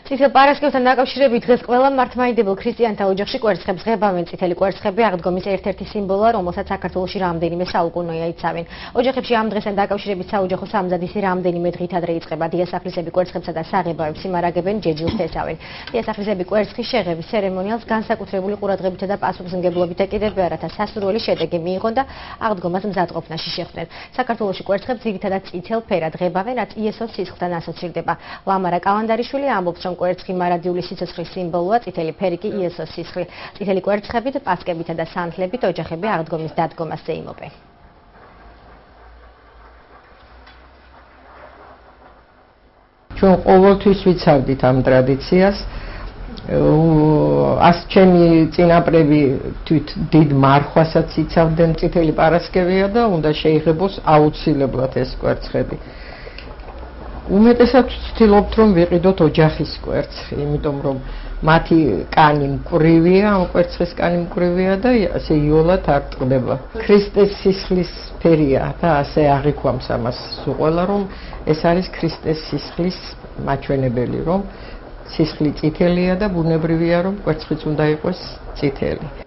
წითელ პარასკევთან დაკავშირებით დღეს ყველა მართლმადიდებელ ქრისტიანთა ოჯახში კვერცხებს ღებავენ. წითელი კვერცხები აღდგომის ერთ-ერთი სიმბოლოა, რომელსაც საქართველოში რამდენიმე საუკუნეა იცავენ. ოჯახებში ამ დღესთან დაკავშირებით საოჯახო სამზადისი რამდენიმე დღით ადრე იწყება. დიასახლისები კვერცხებსა და საღებავებს იმარაგებენ, ჯეჯილს ესავენ. დიასახლისები კვერცხის შეღების ცერემონიალს განსაკუთრებული ყურადღებითა და პასუხისმგებლობით ეკიდებიან, რათა სასურველი შედეგი მიიღონ და აღდგომას მზადყოფნაში შეხვდნენ. საქართველოში კვერცხებს ძირითადად წითელ ფერად ღებავენ, რაც იესოს სისხლთან ასოცირდება. ლამარა კალანდარიშვილი ამბობს, რომ კვერცხი მარადიული სიცოცხლის სიმბოლოა, წითელი ფერი კი იესოს სისხლი. წითელი კვერცხებით, პასკებითა და სანთლებით ოჯახები აღდგომის დადგომას ეიმობენ. ჩვენ ყოველთვის ვიცავდით ამ ტრადიციას. ჩემი წინაპრები თვით დიდ მარხვასაც იცავდნენ. წითელი პარასკევია და უნდა შეიღებოს აუცილებლად ეს კვერცხები. უმეტესად ვცდილობთ, რომ ვიყიდოთ ოჯახის კვერცხი, იმიტომ რომ მათი კანი მკვრივია, ამ კვერცხის კანი მკვრივია და ასე იოლად არ ტყდება. ქრისტეს სისხლის ფერია და ასე აღიქვამს ამას სულ, რომ ეს არის ქრისტეს სისხლის მაჩვენებელი, რომ სისხლი წითელია და ბუნებრივია, რომ კვერცხიც უნდა იყოს წითელი.